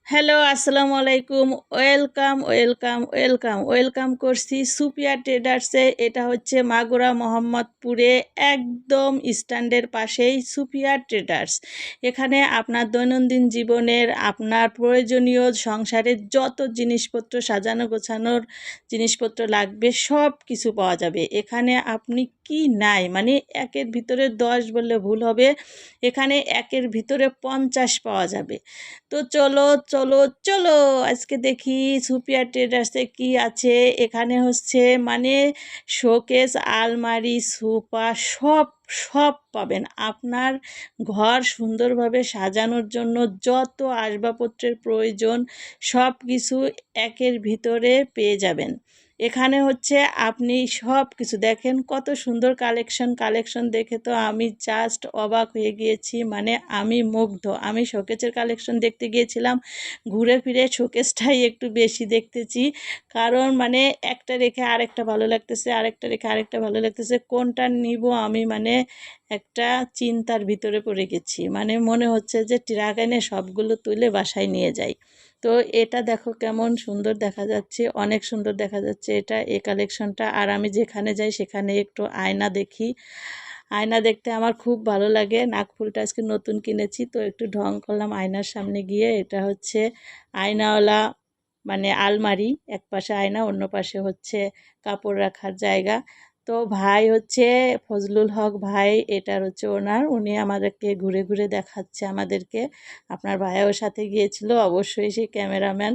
Hello, আসসালামু আলাইকুম। Welcome, welcome, welcome, welcome করছি সুপিয়া ট্রেডার্সে। এটা হচ্ছে মাগুরা মোহাম্মদপুরে একদম স্ট্যান্ডের পাশেই সুপিয়া ট্রেডার্স। এখানে আপনার দৈনন্দিন জীবনের আপনার প্রয়োজনীয় সংসারের যত জিনিসপত্র সাজানো গোছানোর জিনিসপত্র লাগবে সব কিছু পাওয়া যাবে। এখানে আপনি কি নাই মানে একের ভিতরে 10 বললে ভুল হবে, এখানে একের ভিতরে 50 পাওয়া যাবে। তো চলো চলো চলো আজকে দেখি সুপিয়া ট্রেডার্সে কি আছে। এখানে হচ্ছে মানে শোকেস, আলমারি, সোফা সব সব পাবেন। আপনার ঘর সুন্দরভাবে সাজানোর জন্য যত আসবাবপত্রের প্রয়োজন সব কিছু একের ভিতরে পেয়ে যাবেন। এখানে হচ্ছে আপনি সব কিছু দেখেন, কত সুন্দর কালেকশন দেখে তো আমি জাস্ট অবাক হয়ে গিয়েছি, মানে আমি মুগ্ধ। আমি শোকেসের কালেকশন দেখতে গিয়েছিলাম, ঘুরে ফিরে শোকেসটাই একটু বেশি দেখতেছি, কারণ মানে একটা রেখে আরেকটা ভালো লাগতেছে, আরেকটা রেখে আরেকটা ভালো লাগতেছে, কোনটা নিব আমি মানে একটা চিন্তার ভিতরে পড়ে গেছি। মানে মনে হচ্ছে যে ট্রাক এনে সবগুলো তুলে বাসায় নিয়ে যাই। তো এটা দেখো কেমন সুন্দর দেখা যাচ্ছে, অনেক সুন্দর দেখা যাচ্ছে এটা, এই কালেকশনটা। আর আমি যেখানে যাই সেখানে একটু আয়না দেখি, আয়না দেখতে আমার খুব ভালো লাগে। নাকফুলটা আজকে নতুন কিনেছি তো একটু ঢং করলাম আয়নার সামনে গিয়ে। এটা হচ্ছে আয়নাওয়ালা মানে আলমারি, এক পাশে আয়না অন্য পাশে হচ্ছে কাপড় রাখার জায়গা। তো ভাই হচ্ছে ফজলুল হক ভাই, এটার হচ্ছে ওনার, উনি আমাদেরকে ঘুরে ঘুরে দেখাচ্ছে আমাদেরকে। আপনার ভাইয়াও সাথে গিয়েছিল, অবশ্যই সে ক্যামেরাম্যান।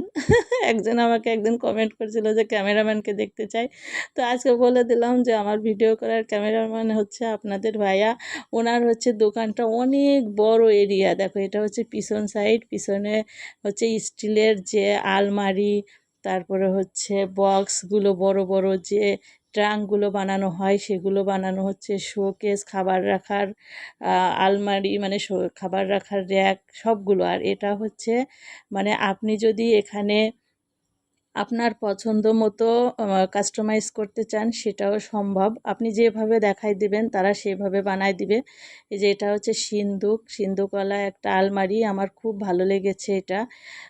একজন আমাকে একদিন কমেন্ট করেছিল যে ক্যামেরাম্যানকে দেখতে চাই। তো আজকে বলে দিলাম যে আমার ভিডিও করার ক্যামেরাম্যান হচ্ছে আপনাদের ভাইয়া। ওনার হচ্ছে দোকানটা অনেক বড় এরিয়া। দেখো এটা হচ্ছে পিছন সাইড, পিছনে হচ্ছে স্টিলের যে আলমারি, তারপরে হচ্ছে বক্সগুলো বড় বড় যে ট্রাঙ্কগুলো বানানো হয় সেগুলো বানানো হচ্ছে, শোকেস, খাবার রাখার আলমারি মানে খাবার রাখার র্যাক সবগুলো। আর এটা হচ্ছে মানে আপনি যদি এখানে আপনার পছন্দ মতো কাস্টমাইজ করতে চান সেটাও সম্ভব। আপনি যেভাবে দেখাই দিবেন তারা সেভাবে বানায় দিবে। এই যে এটা হচ্ছে সিন্দুকওয়ালা একটা আলমারি, আমার খুব ভালো লেগেছে এটা।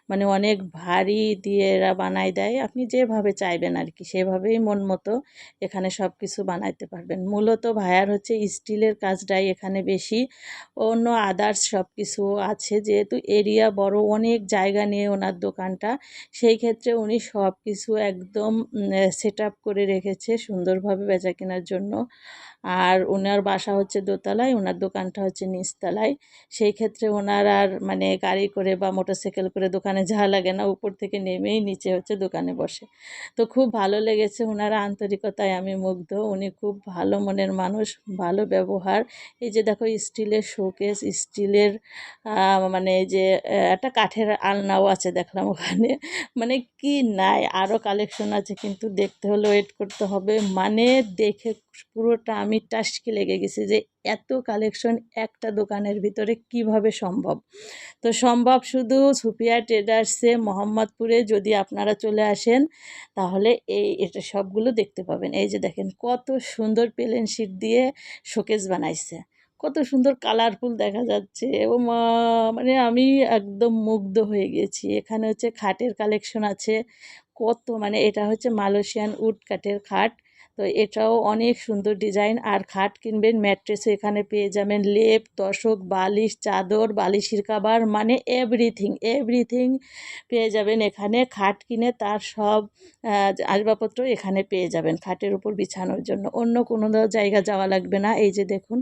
মানে অনেক ভারী দিয়ে এরা বানায় দেয়, আপনি যেভাবে চাইবেন আর কি সেভাবেই মন মতো এখানে সব কিছু বানাইতে পারবেন। মূলত ভাইয়ার হচ্ছে স্টিলের কাজটাই এখানে বেশি, অন্য আদার্স সব কিছু আছে, যেহেতু এরিয়া বড়, অনেক জায়গা নিয়ে ওনার দোকানটা, সেই ক্ষেত্রে উনি সব কিছু একদম সেট আপ করে রেখেছে সুন্দরভাবে বেচা কেনার জন্য। আর ওনার বাসা হচ্ছে দোতলায়, ওনার দোকানটা হচ্ছে নিচতলায়। সেই ক্ষেত্রে ওনার আর মানে গাড়ি করে বা মোটরসাইকেল করে দোকানে যাওয়া লাগে না, উপর থেকে নেমেই নিচে হচ্ছে দোকানে বসে। তো খুব ভালো লেগেছে, ওনার আন্তরিকতায় আমি মুগ্ধ। উনি খুব ভালো মনের মানুষ, ভালো ব্যবহার। এই যে দেখো স্টিলের শোকেস, স্টিলের মানে এই যে একটা কাঠের আলনাও আছে দেখলাম ওখানে। মানে কি নাই, আরও কালেকশন আছে কিন্তু দেখতে হলে ওয়েট করতে হবে। মানে দেখে পুরোটা আমি টাসকি লেগে গেছি যে এত কালেকশন একটা দোকানের ভিতরে কিভাবে সম্ভব। তো সম্ভব শুধু সুপিয়া ট্রেডার্সে মোহাম্মদপুরে যদি আপনারা চলে আসেন তাহলে এটা সবগুলো দেখতে পাবেন। এই যে দেখেন কত সুন্দর প্লেন শিট দিয়ে শোকেস বানাইছে, কত সুন্দর কালারফুল দেখা যাচ্ছে। ও মা, মানে আমি একদম মুগ্ধ হয়ে গেছি। এখানে হচ্ছে খাটের কালেকশন আছে কত, মানে এটা হচ্ছে মালয়েশিয়ান উড কাঠের খাট। তো এটাও অনেক সুন্দর ডিজাইন। আর খাট কিনবেন, ম্যাট্রেসও এখানে পেয়ে যাবেন, লেপ, তোশক, বালিশ, চাদর, বালিশের কভার, মানে এভরিথিং এভরিথিং পেয়ে যাবেন এখানে। খাট কিনে তার সব আসবাবপত্র এখানে পেয়ে যাবেন খাটের উপর বিছানোর জন্য, অন্য কোনো জায়গা যাওয়া লাগবে না। এই যে দেখুন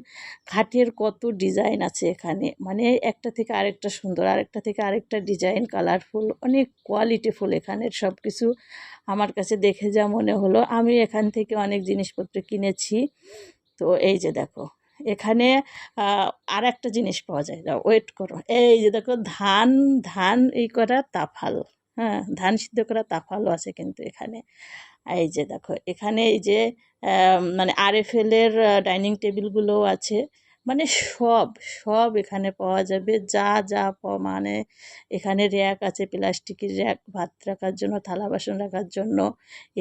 খাটের কত ডিজাইন আছে এখানে, মানে একটা থেকে আরেকটা সুন্দর, আরেকটা থেকে আরেকটা ডিজাইন, কালারফুল, অনেক কোয়ালিটিফুল এখানের সব কিছু। আমার কাছে দেখে যা মনে হলো, আমি এখান থেকে অনেক জিনিসপত্র কিনেছি। তো এই যে দেখো এখানে আর একটা জিনিস পাওয়া যায়, ওয়েট করো, এই যে দেখো ধান, ধান এই করা তাফাল, হ্যাঁ ধান সিদ্ধ করা তাফালও আছে কিন্তু এখানে। এই যে দেখো এখানে এই যে মানে আরএফএলের ডাইনিং টেবিলগুলোও আছে। মানে সব সব এখানে পাওয়া যাবে, যা যা মানে এখানে র্যাক আছে, প্লাস্টিকের র্যাক ভাত রাখার জন্য, থালা বাসন রাখার জন্য।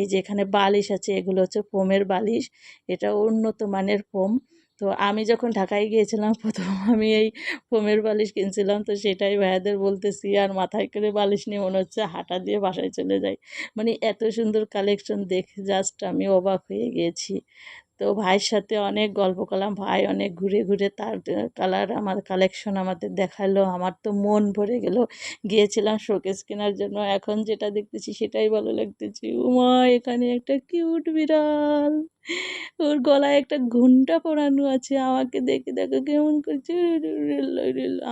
এই যে এখানে বালিশ আছে, এগুলো হচ্ছে ফোমের বালিশ, এটা উন্নত মানের ফোম। তো আমি যখন ঢাকায় গিয়েছিলাম প্রথম আমি এই ফোমের বালিশ কিনছিলাম, তো সেটাই ভাইয়াদের বলতেছি আর মাথায় করে বালিশ নিয়ে মনে হচ্ছে হাঁটা দিয়ে বাসায় চলে যাই। মানে এত সুন্দর কালেকশন দেখে জাস্ট আমি অবাক হয়ে গিয়েছি। তো ভাইয়ের সাথে অনেক গল্প করলাম, ভাই অনেক ঘুরে ঘুরে তার কালার আমার কালেকশন আমাদের দেখালো, আমার তো মন ভরে গেল। গিয়েছিলাম শোকেস কেনার জন্য, এখন যেটা দেখতেছি সেটাই ভালো লাগতেছে। উমা, এখানে একটা কিউট বিড়াল, ওর গলায় একটা ঘুমটা পরানো আছে, আমাকে দেখে দেখো কেমন করছে।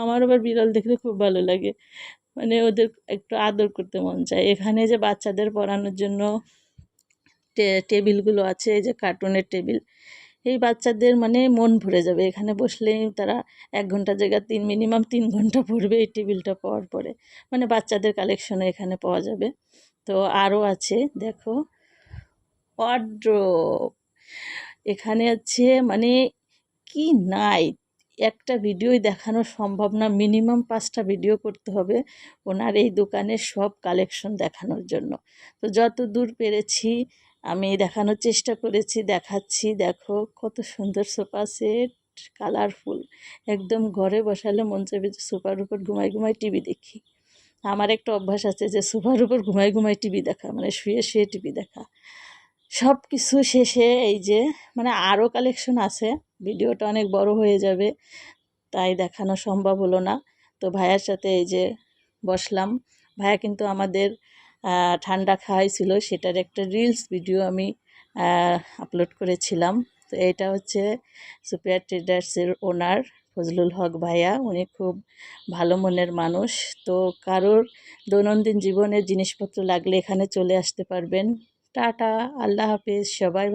আমার আবার বিড়াল দেখলে খুব ভালো লাগে, মানে ওদের একটু আদর করতে মন চায়। এখানে যে বাচ্চাদের পড়ানোর জন্য টেবিলগুলো আছে, এই যে কার্টুনের টেবিল, এই বাচ্চাদের মানে মন ভরে যাবে এখানে বসলেই। তারা 1 ঘন্টা জায়গা মিনিমাম 3 ঘন্টা পড়বে এই টেবিলটা পাওয়ার পরে। মানে বাচ্চাদের কালেকশনও এখানে পাওয়া যাবে। তো আরও আছে দেখো, ওয়ার্ড্রোব। এখানে আছে মানে কি নাই, একটা ভিডিওই দেখানো সম্ভব না, মিনিমাম 5টা ভিডিও করতে হবে ওনার এই দোকানের সব কালেকশন দেখানোর জন্য। তো যত দূর পেরেছি আমি দেখানোর চেষ্টা করেছি, দেখাচ্ছি। দেখো কত সুন্দর সোফা সেট, কালারফুল, একদম ঘরে বসালে মন চাইবে যে সোফার উপর ঘুমাই ঘুমাই টিভি দেখি। আমার একটা অভ্যাস আছে যে সোফার উপর ঘুমাই ঘুমাই টিভি দেখা, মানে শুয়ে শুয়ে টিভি দেখা। সব কিছু শেষে এই যে, মানে আরও কালেকশন আছে, ভিডিওটা অনেক বড় হয়ে যাবে, তাই দেখানো সম্ভব হলো না। তো ভাইয়ার সাথে এই যে বসলাম। ভাইয়া কিন্তু আমাদের ঠান্ডা খাওয়াইছিল, সেটার একটা রিলস ভিডিও আমি আপলোড করেছিলাম। তো এটা হচ্ছে সুপিরিয়র ট্রেডার্সের ওনার ফজলুল হক ভাইয়া, উনি খুব ভালো মনের মানুষ। তো কারোর দৈনন্দিন জীবনের জিনিসপত্র লাগলে এখানে চলে আসতে পারবেন। টাটা, আল্লাহ হাফেজ সবাই।